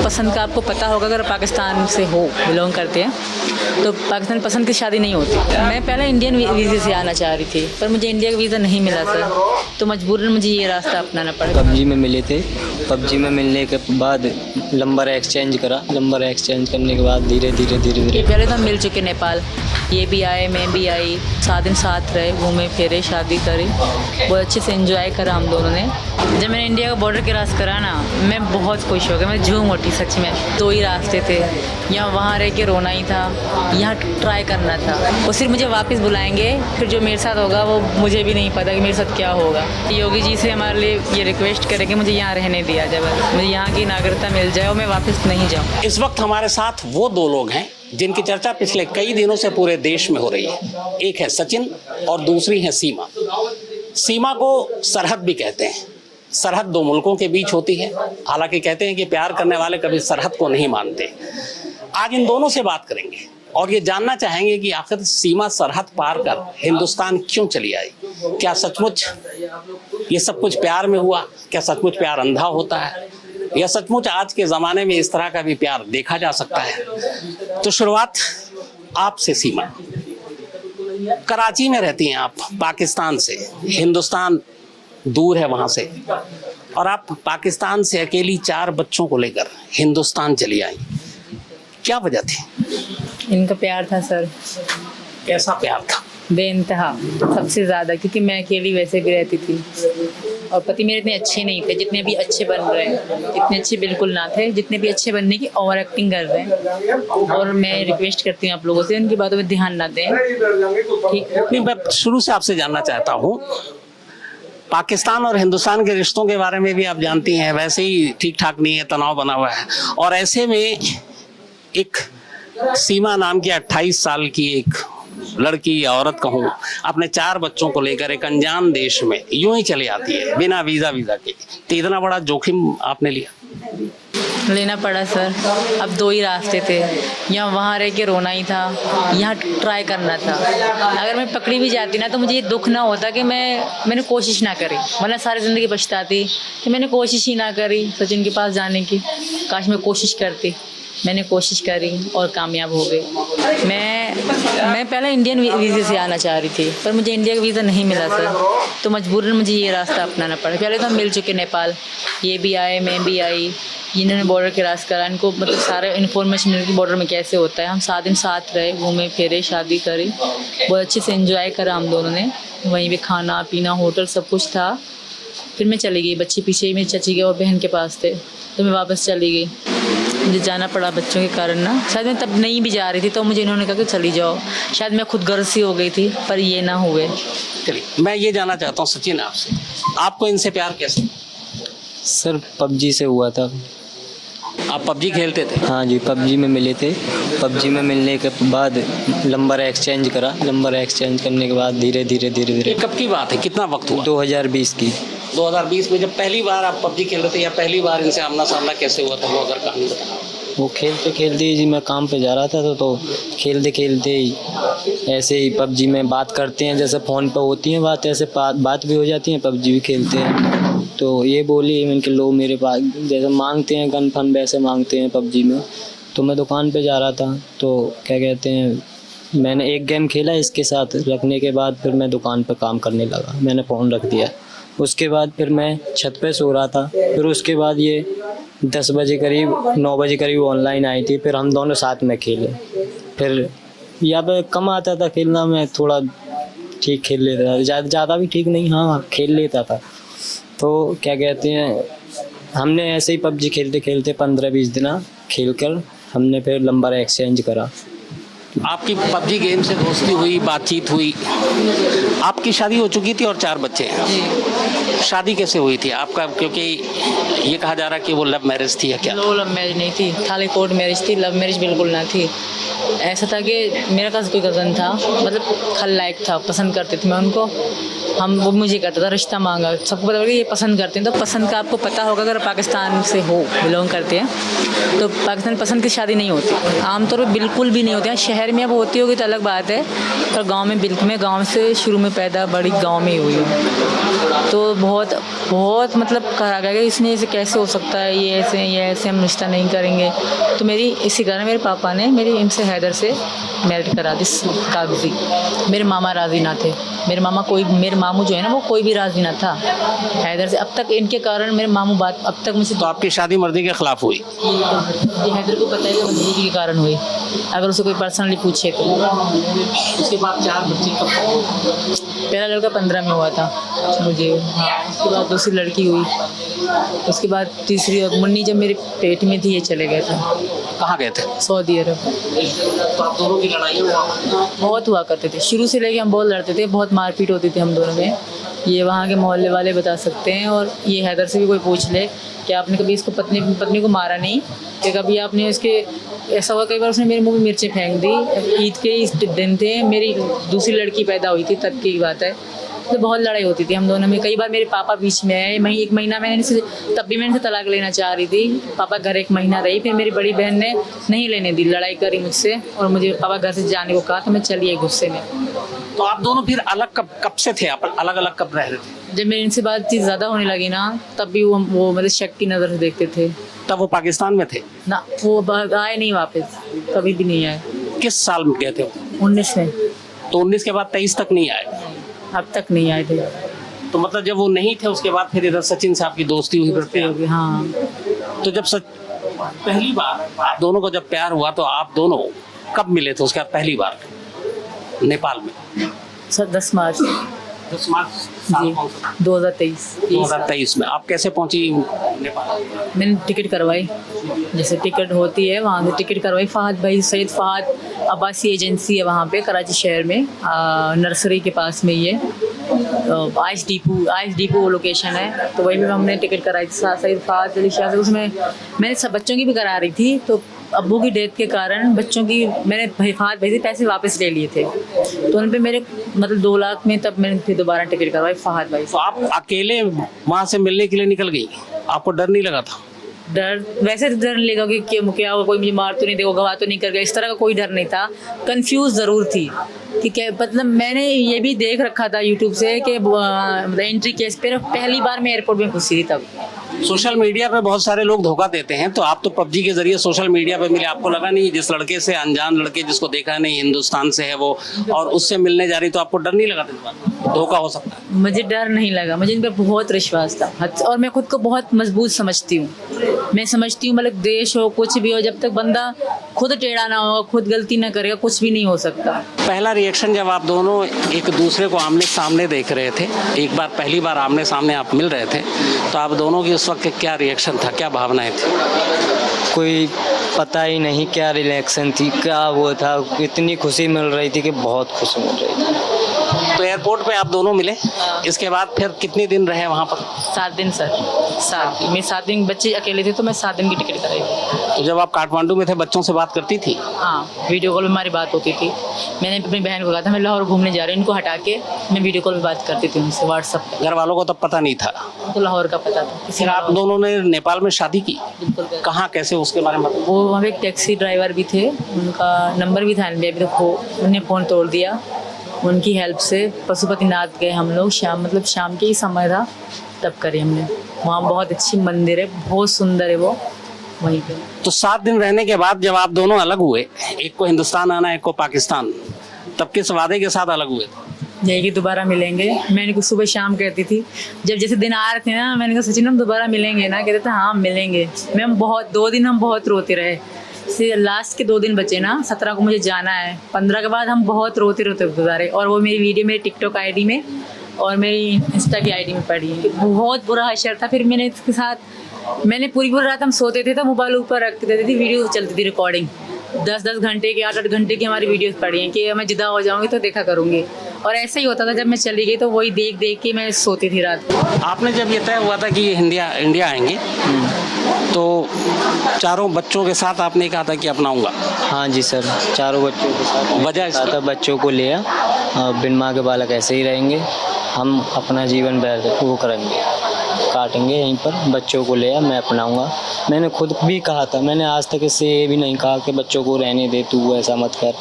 पसंद का आपको पता होगा, अगर पाकिस्तान से हो, बिलोंग करते हैं तो पाकिस्तान पसंद की शादी नहीं होती। मैं पहले इंडियन वीज़े से आना चाह रही थी, पर मुझे इंडिया का वीज़ा नहीं मिला सर, तो मजबूरन मुझे ये रास्ता अपनाना पड़ा। पबजी में मिले थे, पबजी में मिलने के बाद नंबर एक्सचेंज करा, नंबर एक्सचेंज करने के बाद धीरे धीरे पहले तो हम मिल चुके नेपाल, ये भी आए, मैं भी आई, 7 दिन साथ रहे, घूमे फिरे, शादी करी, बहुत अच्छे से एंजॉय करा हम दोनों ने। जब मैंने इंडिया का बॉर्डर क्रॉस करा ना, मैं बहुत खुश हो गया, मैं झूम उठी सच में। 2 ही रास्ते थे, यहाँ वहाँ रह के रोना ही था, यहाँ ट्राई करना था। वो सिर्फ मुझे वापस बुलाएंगे, फिर जो मेरे साथ होगा वो मुझे भी नहीं पता कि मेरे साथ क्या होगा। योगी जी से हमारे लिए ये रिक्वेस्ट करें कि मुझे यहाँ रहने दिया जाए, बस मुझे यहाँ की नागरिकता मिल जाए और मैं वापस नहीं जाऊँ। इस वक्त हमारे साथ वो 2 लोग हैं जिनकी चर्चा पिछले कई दिनों से पूरे देश में हो रही है। एक है सचिन और दूसरी है सीमा। सीमा को सरहद भी कहते हैं। सरहद 2 मुल्कों के बीच होती है। हालांकि कहते हैं कि प्यार करने वाले कभी सरहद को नहीं मानते। आज इन दोनों से बात करेंगे और ये जानना चाहेंगे कि आखिर सीमा सरहद पार कर हिंदुस्तान क्यों चली आई। क्या सचमुच ये सब कुछ प्यार में हुआ? क्या सचमुच प्यार अंधा होता है? या सचमुच आज के ज़माने में इस तरह का भी प्यार देखा जा सकता है? तो शुरुआत आपसे सीमा। कराची में रहती हैं आप, पाकिस्तान से। हिंदुस्तान दूर है वहाँ से, और आप पाकिस्तान से अकेली 4 बच्चों को लेकर हिंदुस्तान चली आई। क्या वजह थी? इनका प्यार था सर। कैसा प्यार था? बेइंतहा, सबसे ज़्यादा, क्योंकि मैं अकेली वैसे भी रहती थी और पति मेरे इतने अच्छे नहीं थे जितने भी अच्छे बन रहे हैं। इतने अच्छे बिल्कुल ना थे जितने भी अच्छे बनने की ओवर एक्टिंग कर रहे हैं। और मैं रिक्वेस्ट करती हूँ आप लोगों से, उनकी बातों में ध्यान ना दें, ठीक? नहीं, मैं शुरू से आपसे जानना चाहता हूँ, पाकिस्तान और हिंदुस्तान के रिश्तों के बारे में भी आप जानती हैं, वैसे ही ठीक ठाक नहीं है, तनाव बना हुआ है। और ऐसे में एक सीमा नाम की 28 साल की एक लड़की या औरत कहूँ, अपने 4 बच्चों को लेकर एक अनजान देश में यूं ही चली आती है बिना वीजा के। तो इतना बड़ा जोखिम आपने लेना पड़ा सर। अब 2 ही रास्ते थे, यहाँ वहाँ रह के रोना ही था, यहाँ ट्राई करना था। अगर मैं पकड़ी भी जाती ना तो मुझे ये दुख ना होता कि मैंने कोशिश ना करी, वरना सारी ज़िंदगी पछताती कि मैंने कोशिश ही ना करी सचिन के पास जाने की। काश मैं कोशिश करती। मैंने कोशिश करी और कामयाब हो गई। मैं पहले इंडियन वीज़े से आना चाह रही थी, पर मुझे इंडिया का वीज़ा नहीं मिला सर, तो मजबूरन मुझे ये रास्ता अपनाना पड़ा। पहले तो हम मिल चुके नेपाल, ये भी आए, मैं भी आई, इन्होंने बॉर्डर क्रॉस करा, इनको मतलब सारा इन्फॉर्मेशन मिली कि बॉर्डर में कैसे होता है। हम 7 दिन साथ रहे, घूमे फिरे, शादी करी, बहुत अच्छे से एंजॉय करा हम दोनों ने। वहीं भी खाना पीना, होटल सब कुछ था। फिर मैं चली गई, बच्चे पीछे ही मेरी चाची के और बहन के पास थे, तो मैं वापस चली गई। मुझे जाना पड़ा बच्चों के कारण ना। शायद मैं तब नहीं भी जा रही थी, तो मुझे इन्होंने कहा कि चली जाओ। शायद मैं खुद गर्ज सी हो गई थी, पर ये ना हुए। चलिए, मैं ये जानना चाहता हूँ सचिन आपसे, आपको इनसे प्यार कैसे? सर पबजी से हुआ था। आप पबजी खेलते थे? हाँ जी, पबजी में मिले थे। पबजी में मिलने के बाद नंबर एक्सचेंज करा, नंबर एक्सचेंज करने के बाद धीरे धीरे कब की बात है? कितना वक्त हुआ? 2020 की। 2020 में जब पहली बार आप पबजी खेल रहे थे, या पहली बार इनसे आमना सामना कैसे हुआ था, वो अगर कहानी बताओ। वो खेलते ही जी, मैं काम पे जा रहा था तो खेलते ही ऐसे ही पबजी में बात करते हैं, जैसे फ़ोन पे होती है बात, ऐसे बात भी हो जाती है, पबजी भी खेलते हैं। तो ये बोली इनके लोग मेरे पास जैसे मांगते हैं गन फन, वैसे मांगते हैं पबजी में। तो मैं दुकान पे जा रहा था, तो क्या कहते हैं, मैंने एक गेम खेला इसके साथ, रखने के बाद फिर मैं दुकान पे काम करने लगा, मैंने फ़ोन रख दिया। उसके बाद फिर मैं छत पे सो रहा था। फिर उसके बाद ये 10 बजे करीब, 9 बजे करीब ऑनलाइन आई थी। फिर हम दोनों साथ में खेले। फिर यहाँ पे कम आता था खेलना, मैं थोड़ा ठीक खेल लेता था, ज़्यादा भी ठीक नहीं, हाँ खेल लेता था। तो क्या कहते हैं, हमने ऐसे ही पबजी खेलते खेलते 15-20 दिन खेल कर हमने फिर नंबर एक्सचेंज करा। आपकी पबजी गेम से दोस्ती हुई, बातचीत हुई। आपकी शादी हो चुकी थी और 4 बच्चे हैं। शादी कैसे हुई थी आपका? क्योंकि ये कहा जा रहा है कि वो लव मैरिज थी, या क्या? लव मैरिज नहीं थी, खाली कोर्ट मैरिज थी। लव मैरिज बिल्कुल ना थी। ऐसा था कि मेरा कज़न कोई कज़न था, मतलब खलनायक था, पसंद करती थी मैं उनको। वो मुझे कहता था, रिश्ता मांगा, सबको पता होगा ये पसंद करते हैं। तो पसंद का आपको पता होगा, अगर पाकिस्तान से हो, बिलोंग करते हैं तो पाकिस्तान पसंद की शादी नहीं होती, आमतौर पर बिल्कुल भी नहीं होती। शहर में अब होती होगी तो अलग बात है, पर गांव में बिल्कुल, मैं गांव से शुरू में पैदा बड़ी गांव में ही हुई हूँ। तो बहुत बहुत मतलब कहा गया कि इसने ऐसे कैसे हो सकता है, ये ऐसे हम रिश्ता नहीं करेंगे। तो मेरी इसी कारण मेरे पापा ने मेरी इनसे हैदर से मैरिज करा दी कागजी। मेरे मामा राजी ना थे, मेरे मामू जो है ना वो कोई भी राजी ना था हैदर से। अब तक इनके कारण मेरे मामू बात अब तक मुझसे तो आपकी शादी मर्दी के खिलाफ हुई? ये हैदर को पता है कि मजबूरी के कारण हुई, अगर उसे कोई पर्सनली पूछे तो। उसके बाद 4 बच्चे कब? पहला लड़का 15 में हुआ था मुझे, हाँ। उसके बाद दूसरी लड़की हुई, उसके बाद तीसरी और मुन्नी जब मेरे पेट में थी ये चले गए थे। कहाँ गए थे? सऊदी अरब। तो आप दोनों की लड़ाई बहुत हुआ करते थे, शुरू से लेके हम बहुत लड़ते थे, बहुत मारपीट होती थी हम दोनों में। ये वहाँ के मोहल्ले वाले बता सकते हैं, और ये हैदर से भी कोई पूछ ले कि आपने कभी इसको पत्नी को मारा नहीं, कि कभी आपने इसके ऐसा हुआ। कई बार उसने मेरे मुंह में मिर्चें फेंक दी। ईद के इस दिन थे, मेरी दूसरी लड़की पैदा हुई थी, तब की बात है। तो बहुत लड़ाई होती थी हम दोनों में। कई बार मेरे पापा बीच में आए, एक महीना मैंने तब भी मैंने तलाक लेना चाह रही थी। पापा घर 1 महीना रही, फिर मेरी बड़ी बहन ने नहीं लेने दी, लड़ाई करी मुझसे और मुझे पापा घर से जाने को कहा, तो मैं चली आई गुस्से में। तो आप दोनों फिर अलग कब से थे? आप अलग अलग कब रह रहे थे? जब मेरी इनसे बातचीत ज़्यादा होने लगी ना, तब भी वो मतलब शक की नज़र से देखते थे। तब वो पाकिस्तान में थे ना, वो आए नहीं वापस, कभी भी नहीं आए। किस साल में गए थे? 19 में। तो 19 के बाद 23 तक नहीं आए? अब तक नहीं आए थे। तो मतलब जब वो नहीं थे उसके बाद फिर इधर सचिन से आपकी दोस्ती हुई? होगी, हाँ। तो जब पहली बार आप दोनों को जब प्यार हुआ तो आप दोनों कब मिले थे उसके बाद पहली बार नेपाल में? 10 मार्च 10 मार्च जी 2023 में। आप कैसे पहुंची नेपाल? मैंने टिकट करवाई, जैसे टिकट होती है वहाँ से टिकट करवाई। फहद भाई, सैयद फहद अब्बासी एजेंसी है वहाँ पे कराची शहर में, नर्सरी के पास में ये आइस डिपो लोकेशन है। तो वहीं पे हमने टिकट कराई थी सैयद फहद अली शाह से। उसमें मैंने सब बच्चों की भी करा रही थी, तो अब्बू की डेथ के कारण बच्चों की मैंने फहद भाई से पैसे वापस ले लिए थे, तो उन पे मेरे मतलब 2 लाख में तब मैंने फिर दोबारा टिकट करवाई फहद भाई से। तो आप अकेले वहाँ से मिलने के लिए निकल गई? आपको डर नहीं लगा था? डर वैसे तो डर नहीं लगा कि क्या कोई मुझे मार तो नहीं देगा, गवाह तो नहीं कर गया, इस तरह का कोई डर नहीं था। कंफ्यूज ज़रूर थी कि क्या, मतलब मैंने ये भी देख रखा था यूट्यूब से कि मतलब एंट्री केस पे पहली बार मैं एयरपोर्ट में घुसी थी तब। सोशल मीडिया पे बहुत सारे लोग धोखा देते हैं, तो आप तो पबजी के जरिए सोशल मीडिया पे मिले, आपको लगा नहीं जिस लड़के से, अनजान लड़के जिसको देखा नहीं, हिंदुस्तान से है वो, और उससे मिलने जा रही, तो आपको डर नहीं लगा था धोखा हो सकता है? मुझे डर नहीं लगा, मुझे इन पर बहुत विश्वास था, और मैं खुद को बहुत मजबूत समझती हूँ। मैं समझती हूँ मतलब देश हो कुछ भी हो, जब तक बंदा खुद टेढ़ा ना हो, खुद गलती ना करेगा, कुछ भी नहीं हो सकता। पहला रिएक्शन जब आप दोनों एक दूसरे को आमने सामने देख रहे थे, एक बार पहली बार आमने सामने आप मिल रहे थे, तो आप दोनों की उस वक्त क्या रिएक्शन था, क्या भावनाएं थी? कोई पता ही नहीं क्या रिएक्शन थी, क्या वो था। इतनी खुशी मिल रही थी कि बहुत खुशी मिल रही थी। तो एयरपोर्ट पे आप दोनों मिले, इसके बाद फिर कितने दिन रहे वहाँ पर? 7 दिन सर, 7 दिन। मैं 7 दिन, बच्चे अकेले थे तो मैं 7 दिन की टिकट कराई। तो जब आप काठमांडू में थे बच्चों से बात करती थी? हाँ, वीडियो कॉल में हमारी बात होती थी। मैंने अपनी बहन को कहा था मैं लाहौर घूमने जा रही हूँ, इनको हटा के मैं वीडियो कॉल में बात करती थी उनसे व्हाट्सएप पे। घर वालों को तब पता नहीं था? उनको लाहौर का पता था। फिर आप दोनों ने नेपाल में शादी की? बिल्कुल। कहाँ, कैसे, उसके बारे में? वो वहाँ पे एक टैक्सी ड्राइवर भी थे, उनका नंबर भी था अभी तक, उन्हें फ़ोन तोड़ दिया। उनकी हेल्प से पशुपतिनाथ गए हम लोग, शाम के ही समय था तब करी हमने। वहाँ बहुत अच्छी मंदिर है, बहुत सुंदर है वो, वहीं पे। तो 7 दिन रहने के बाद जब आप दोनों अलग हुए, एक को हिंदुस्तान आना, एक को पाकिस्तान, तब किस वादे के साथ अलग हुए? यही कि दोबारा मिलेंगे। मैंने कुछ सुबह शाम कहती थी, जब जैसे दिन आ रहे थे ना, मैंने कहा सचिन हम दोबारा मिलेंगे ना, कहते थे हाँ मिलेंगे। मैं बहुत 2 दिन हम बहुत रोते रहे, फिर लास्ट के 2 दिन बचे ना, 17 को मुझे जाना है, 15 के बाद हम बहुत रोते गुजारे। और वो मेरी वीडियो मेरी टिकटॉक आईडी में और मेरी इंस्टा की आईडी में पड़ी है। बहुत बुरा हशर था। फिर मैंने इसके साथ पूरी रात हम सोते थे तो मोबाइल ऊपर रख देते थे, वीडियो चलती थी रिकॉर्डिंग, 10-10 घंटे की, 8-8 घंटे की हमारी वीडियोस पड़ी हैं कि मैं जिदा हो जाऊंगी तो देखा करूंगी। और ऐसा ही होता था, जब मैं चली गई तो वही देख देख के मैं सोती थी रात को। आपने जब ये तय हुआ था कि ये इंडिया आएंगे, तो चारों बच्चों के साथ आपने कहा था कि अपनाऊंगा? हाँ जी सर, चारों बच्चों के साथ। वजह कहा था बच्चों को लिया, बिन माँ के बालक ऐसे ही रहेंगे, हम अपना जीवन वो करेंगे। काटेंगे यहीं पर, बच्चों को ले आ, मैं अपनाऊंगा। मैंने खुद भी कहा था, मैंने आज तक इससे ये भी नहीं कहा कि बच्चों को रहने दे, तू ऐसा मत कर,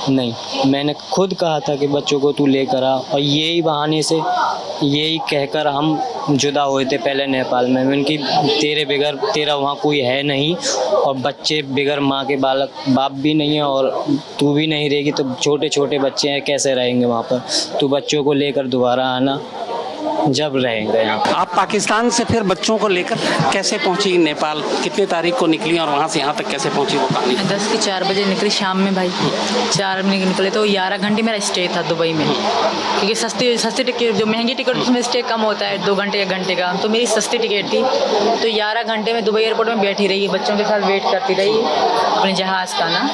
नहीं, मैंने खुद कहा था कि बच्चों को तू लेकर आ। और यही बहाने से, यही कहकर हम जुदा हुए थे पहले नेपाल में। उनकी तेरे बगैर तेरा वहाँ कोई है नहीं, और बच्चे बगैर माँ के बाप भी नहीं है, और तू भी नहीं रहेगी, तो छोटे छोटे बच्चे हैं, कैसे रहेंगे वहाँ पर। तू बच्चों को लेकर दोबारा आना, जब रहेंगे यहाँ। आप पाकिस्तान से फिर बच्चों को लेकर कैसे पहुंची नेपाल? कितने तारीख को निकली और वहाँ से यहाँ तक कैसे पहुंची वो कहानी? 10 के 4 बजे निकली शाम में भाई, 4 बजे निकले तो 11 घंटे मेरा स्टे था दुबई में, क्योंकि सस्ती टिकट, जो महंगी टिकट उसमें स्टे कम होता है, 2 घंटे 1 घंटे का, तो मेरी सस्ती टिकट थी। तो 11 घंटे में दुबई एयरपोर्ट में बैठी रही, बच्चों के साथ वेट करती रही अपने जहाज़ का ना।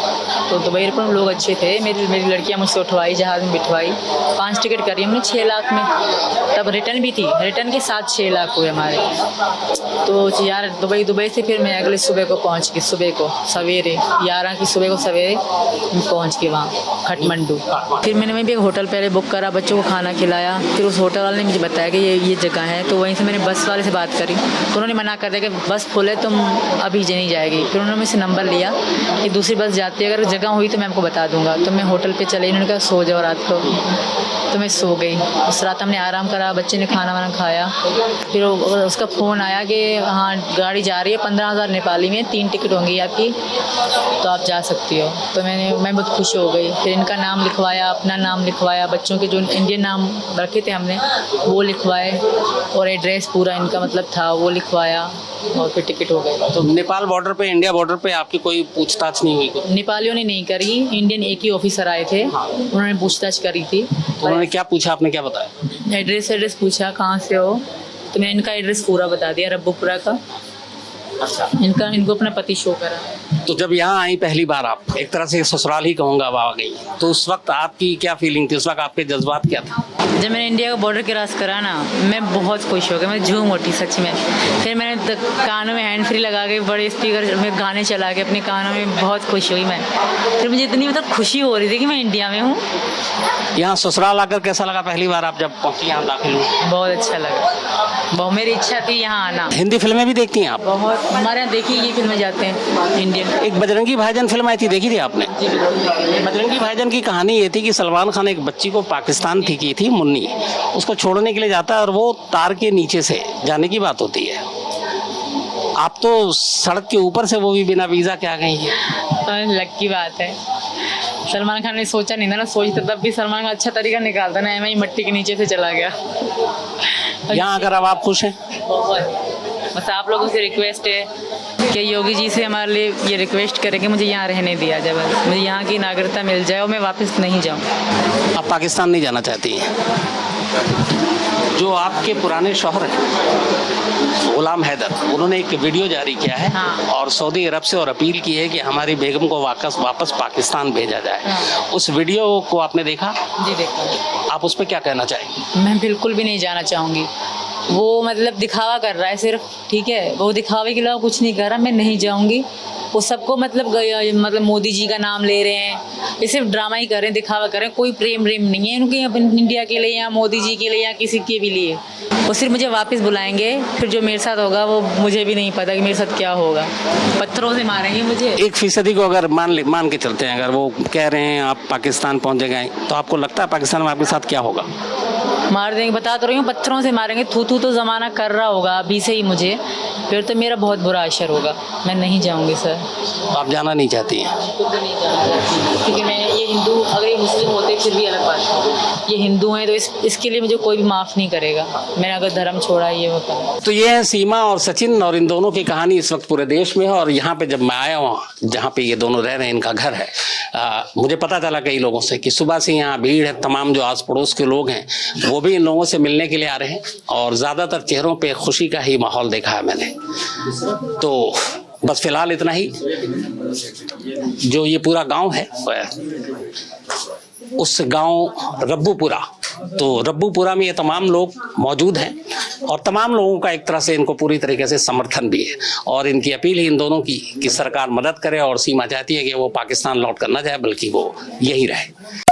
तो दुबई एयरपोर्ट में लोग अच्छे थे, मेरी लड़कियाँ मुझसे उठवाई, जहाज़ में बिठवाई, 5 टिकट करी हमने 6 लाख में। तब रिटर्न भी थी, रिटर्न के साथ 6 लाख हुए हमारे। तो यार दुबई से फिर मैं अगले सुबह को पहुंच गई, सुबह को सवेरे 11 की सुबह को सवेरे मैं पहुंच गई वहाँ काठमांडू। फिर मैंने भी एक होटल पहले बुक करा, बच्चों को खाना खिलाया। फिर उस होटल वाले ने मुझे बताया कि ये जगह है, तो वहीं से मैंने बस वाले से बात करी, तो उन्होंने मना कर दिया कि बस फुल है, तुम अभी नहीं जाएगी। फिर उन्होंने मुझसे नंबर लिया कि दूसरी बस जाती है, अगर जगह हुई तो मैं आपको बता दूँगा। तो मैं होटल पर चली, इन्होंने कहा सो जाओ रात को, तो मैं सो गई। उस रात हमने आराम करा, बच्चे ने खाना वाना खाया। फिर उसका फ़ोन आया कि हाँ गाड़ी जा रही है, 15,000 नेपाली में 3 टिकट होंगी आपकी, तो आप जा सकती हो। तो मैं बहुत खुश हो गई। फिर इनका नाम लिखवाया, अपना नाम लिखवाया, बच्चों के जो इंडियन नाम रखे थे हमने वो लिखवाए, और एड्रेस पूरा इनका मतलब था वो लिखवाया, और फिर टिकट हो गए। तो नेपाल बॉर्डर पे, इंडिया बॉर्डर पे आपकी कोई पूछताछ नहीं हुई? नेपालियों ने नहीं करी, इंडियन एक ही ऑफिसर आए थे, उन्होंने पूछताछ करी थी। उन्होंने क्या पूछा, आपने क्या बताया? एड्रेस पूछा कहाँ से हो, तो मैंने इनका एड्रेस पूरा बता दिया, रब्बूपुरा का। अच्छा, इनको अपना पति शो करा। तो जब यहाँ आई पहली बार, आप एक तरह से ससुराल ही कहूँगा अब आ गई, तो उस वक्त आपकी क्या फीलिंग थी? उस वक्त आपके जज्बात क्या थे? जब मैंने इंडिया का बॉर्डर क्रॉस करा ना, मैं बहुत खुश हो गई, मैं झूम उठी सच में। फिर मैंने कानों में हैंड फ्री लगा के बड़े स्पीकर में गाने चला के अपने कानों में बहुत खुश हुई मैं। फिर मुझे इतनी मतलब खुशी हो रही थी कि मैं इंडिया में हूँ। यहाँ ससुराल आकर कैसा लगा पहली बार आप जब पहुँची, यहाँ दाखिल हुई? बहुत अच्छा लगा, बहुत मेरी इच्छा थी यहाँ आना। हिंदी फिल्में भी देखती हैं आप? बहुत, हमारे यहाँ देखी ये फिल्में जाते हैं इंडियन। एक बजरंगी भाईजान फिल्म आई थी, देखी थी आपने? जी बिल्कुल। बजरंगी भाईजान की कहानी ये थी कि सलमान खान एक बच्ची को पाकिस्तान की थी, मुन्नी, उसको छोड़ने के लिए जाता है और वो तार के नीचे से जाने की बात होती है। आप तो सड़क के ऊपर से, वो भी बिना वीज़ा के आ गई हैं। लक की बात है, सलमान खान ने सोचा नहीं था ना, सोचता तब भी सलमान खान अच्छा तरीका निकालता ना, मैं मट्टी के नीचे से चला गया। यहाँ अगर अब आप खुश हैं? बस आप लोगों से रिक्वेस्ट है कि योगी जी से हमारे लिए ये रिक्वेस्ट करें कि मुझे यहाँ रहने दिया जाए, बस मुझे यहाँ की नागरिकता मिल जाए और मैं वापस नहीं जाऊँ। आप पाकिस्तान नहीं जाना चाहती हैं? जो आपके पुराने शौहर हैं गुलाम हैदर, उन्होंने एक वीडियो जारी किया है, हाँ। और सऊदी अरब से और अपील की है कि हमारी बेगम को वापस पाकिस्तान भेजा जाए। हाँ। उस वीडियो को आपने देखा? जी देखा। आप उस पर क्या कहना चाहेंगे? मैं बिल्कुल भी नहीं जाना चाहूँगी। वो मतलब दिखावा कर रहा है सिर्फ, ठीक है, वो दिखावे के अलावा कुछ नहीं कर रहा। मैं नहीं जाऊँगी। वो सबको मतलब मोदी जी का नाम ले रहे हैं, ये सिर्फ ड्रामा ही कर रहे हैं, दिखावा कर रहे हैं। कोई प्रेम नहीं है उनके इंडिया के लिए या मोदी जी के लिए या किसी के भी लिए। वो सिर्फ मुझे वापस बुलाएंगे, फिर जो मेरे साथ होगा वो मुझे भी नहीं पता कि मेरे साथ क्या होगा। पत्थरों से मारेंगे मुझे। 1% को अगर मान के चलते हैं, अगर वो कह रहे हैं आप पाकिस्तान पहुँच गए, तो आपको लगता है पाकिस्तान में आपके साथ क्या होगा? मार देंगे, बता तो रही हूँ, पत्थरों से मारेंगे। थू तो ज़माना कर रहा होगा अभी से ही मुझे, फिर तो मेरा बहुत बुरा असर होगा। मैं नहीं जाऊँगी सर। तो आप जाना नहीं चाहती हैं? खुद नहीं जाना चाहती, क्योंकि मैं ये हिंदू, अगर ये मुस्लिम होते फिर भी अलग बात है। ये हिंदू हैं तो इसके लिए मुझे कोई भी माफ़ नहीं करेगा। मैंने अगर धर्म छोड़ा ये वो करा। तो ये है सीमा और सचिन, और इन दोनों की कहानी इस वक्त पूरे देश में है। और यहाँ पे जब मैं आया हूँ, जहाँ पे ये दोनों रह रहे हैं, इनका घर है, मुझे पता चला कई लोगों से कि सुबह से यहाँ भीड़ है। तमाम जो आस पड़ोस के लोग हैं वो भी इन लोगों से मिलने के लिए आ रहे हैं, और ज़्यादातर चेहरों पे खुशी का ही माहौल देखा है मैंने। तो बस फिलहाल इतना ही। जो ये पूरा गांव है, उस गांव रब्बूपुरा, तो रब्बूपुरा में ये तमाम लोग मौजूद हैं, और तमाम लोगों का एक तरह से इनको पूरी तरीके से समर्थन भी है। और इनकी अपील ही इन दोनों की कि सरकार मदद करे, और सीमा चाहती है कि वो पाकिस्तान लौट कर ना जाए, बल्कि वो यही रहे।